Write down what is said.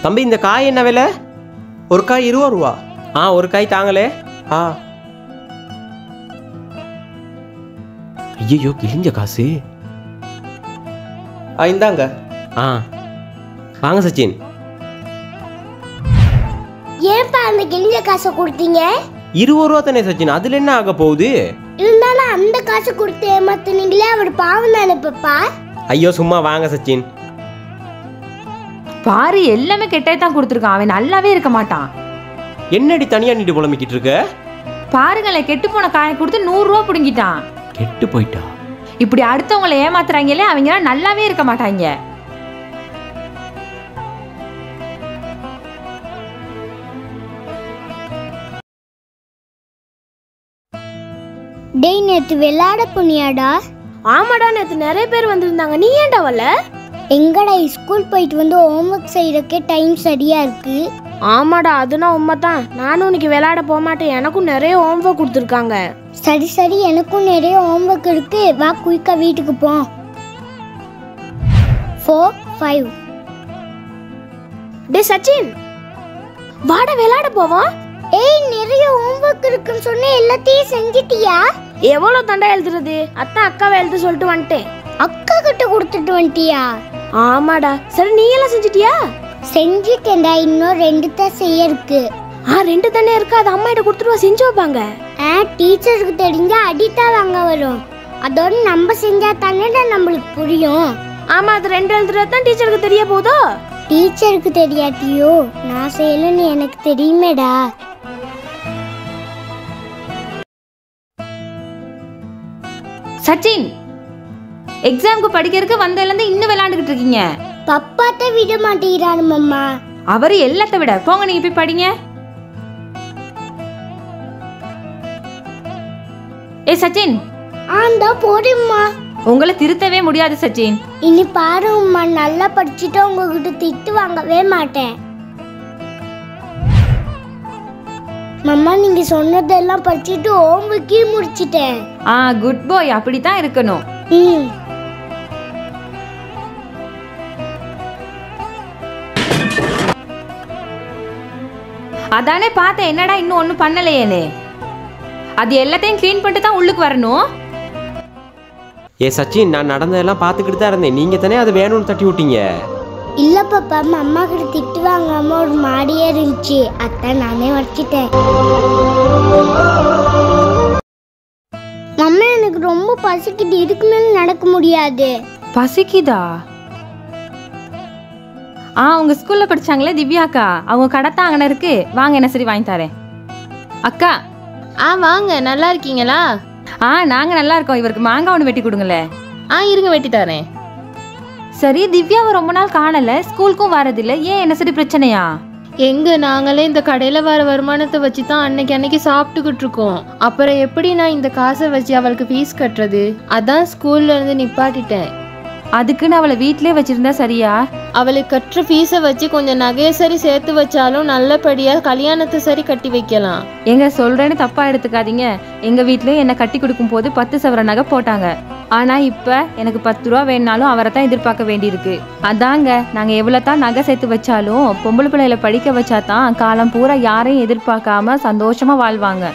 தம்பி இந்த காய் என்ன விலை? ஒரு காய் 20 ரூபா. ஒரு காய் தாங்களே. ஐயோ கிழிஞ்ச காசு. இந்தாங்க. வாங்க சச்சின். ஏன்பா அந்த கிழிஞ்ச காசை கொடுத்தீங்க? 20 ரூபா தானே சச்சின், அதுல என்ன ஆக போகுது? இருந்தாலும் அந்த காசு கொடுத்து ஏமாத்துனீங்களே, அவர் பாவம் தானே பாப்பா. ஐயோ சும்மா வாங்க சச்சின். பாரு எல்லாமே கெட்டே தான் கொடுத்துருக்கான், அவன் நல்லாவே இருக்க மாட்டான். என்னடி தனியா நீட்டு புலம்பிக்கிட்டு இருக்க? பாருங்களேன், கெட்டு போன காயை கொடுத்து 100 ரூபா பிடுங்கிட்டான். கெட்டு போயிட்டா? இப்படி அடுத்தவங்களை ஏமாத்துறாங்களே, அவங்க நல்லாவே இருக்க மாட்டாங்க. டேய் நேத்து விளையாட போனியாடா? ஆமாடா, நேத்து நிறைய பேர் வந்திருந்தாங்க. நீ ஏன்டா வரல? எங்கடா ஸ்கூல் போயிட்டு வந்து ஹோம்ஒர்க் செய்யறதுக்கே டைம் சரியா இருக்கு. ஆமாடா, அதுனா உண்மைதான். நானும் இன்னைக்கு விளையாட போக மாட்டேன், எனக்கும் நிறைய ஹோம்ஒர்க் கொடுத்துருக்காங்க. சரி சரி, எனக்கும் நிறைய ஹோம்ஒர்க் இருக்கு. வா குயிக்கா வீட்டுக்கு போ. 4 5. டே சச்சின், வாடா விளையாட போவோம். ஏய் நிறைய ஹோம்ஒர்க் இருக்குன்னு சொன்ன, எல்லாத்தையும் செஞ்சிட்டியா? எவ்வளவு தண்டா எழுதுறது? அத்தான் அக்காவை எழுத சொல்லிட்டு வந்துட்டேன். அக்கா கிட்ட கொடுத்துட்டு வந்துட்டியா? ஆமாடா. சரி நீ எல்லாம் செஞ்சிட்டியா? செஞ்சிட்டேன்டா, இன்னும் 2 தான் செய்ய இருக்கு. 2 தானே இருக்கு, அது அம்மா கிட்ட கொடுத்துருவா, செஞ்சு வைப்பாங்க. டீச்சருக்கு தெரிஞ்சா அடித்தான் வாங்க வரும். அதோட நம்ம செஞ்சா தானேடா நம்மளுக்கு புரியும். ஆமா, அது 2 எழுதுறது தான் டீச்சருக்கு தெரிய போதோ? டீச்சருக்கு தெரியாட்டியோ நான் செய்யலன்னு எனக்கு தெரியுமேடா. சச்சின், எக்ஸாமுக்கு படிக்கிறதுக்கு வந்ததுலேருந்து இன்னும் விளையாண்டுக்கிட்டு இருக்கீங்க. பப்பாட்ட விட மாட்டேங்கிறாரு மம்மா. அவரு எல்லாத்த விட போங்க, நீங்க போய் படிங்க. ஏ சச்சின். ஆண்டா போடும்மா. உங்களை திருத்தவே முடியாது சச்சின். இனி பாரும்மா, நல்லா படிச்சுட்டு உங்ககிட்ட திட்டு வாங்கவே மாட்டேன். மம்மா நீங்க சொன்னதெல்லாம் படிச்சுட்டு ஹோம்ஒர்க்கே முடிச்சிட்டேன். குட் பாய், அப்படித்தான் இருக்கணும். அதானே பார்த்தேன், என்னடா இன்னும் ஒன்றும் பண்ணலையேன்னு. அது எல்லாத்தையும் க்ளீன் பண்ணிட்டு தான் உள்ளுக்கு வரணும். சச்சின், நான் நடந்ததெல்லாம் பார்த்துக்கிட்டு தான் இருந்தேன். நீங்க தானே அதை வேணும்னு தட்டி விட்டீங்க. இல்ல பாப்பா, அம்மா கிட்ட திட்டு வாங்காம ஒரு மாடியே இருந்துச்சு, அதான் நானே வச்சிட்டேன். அம்மா எனக்கு ரொம்ப பசிக்குது, இதுக்கு மேல நடக்க முடியாது. பசிக்குதா? உங்க ஸ்கூல்ல படிச்சாங்களே திவ்யாக்கா, அவங்க கடை தான் அங்கே இருக்கு. வாங்க, என்ன சரி வாங்கி தரேன். அக்கா. வாங்க, நல்லா இருக்கீங்களா? நாங்க நல்லா இருக்கோம். இவருக்கு மாங்காய் ஒன்று வெட்டி கொடுங்களே. இருங்க, வெட்டி தரேன். சரி, திவ்யாவை ரொம்ப நாள் காணல, ஸ்கூலுக்கும் வரதில்லை, ஏன் என்ன சரி பிரச்சனையா? எங்க நாங்களே இந்த கடையில வர வருமானத்தை வச்சு தான் அன்னைக்கு சாப்பிட்டுக்கிட்டு இருக்கோம். அப்புறம் எப்படி நான் இந்த காசை வச்சு அவளுக்கு ஃபீஸ் கட்டுறது? அதான் ஸ்கூல்ல இருந்து நிப்பாட்டிட்டேன். அதுக்குன்னு அவளை வீட்டிலே வச்சிருந்தா சரியா? அவளுக்கு கட்டுற ஃபீஸை வச்சு கொஞ்சம் நகையை சரி சேர்த்து வச்சாலும் நல்லபடியா கல்யாணத்தை சரி கட்டி வைக்கலாம். எங்க சொல்றேன்னு தப்பா எடுத்துக்காதீங்க. எங்க வீட்லயும் என்ன கட்டி கொடுக்கும் போது 10 சவர நகை போட்டாங்க. ஆனா இப்ப எனக்கு 10 ரூபா வேணாலும் அவரை தான் எதிர்பார்க்க வேண்டியிருக்கு. அதாங்க, நாங்க எவ்வளவுதான் நகை சேர்த்து வச்சாலும் பொம்பளை பிள்ளைகளை படிக்க வச்சாதான் காலம் பூரா யாரையும் எதிர்பார்க்காம சந்தோஷமா வாழ்வாங்க.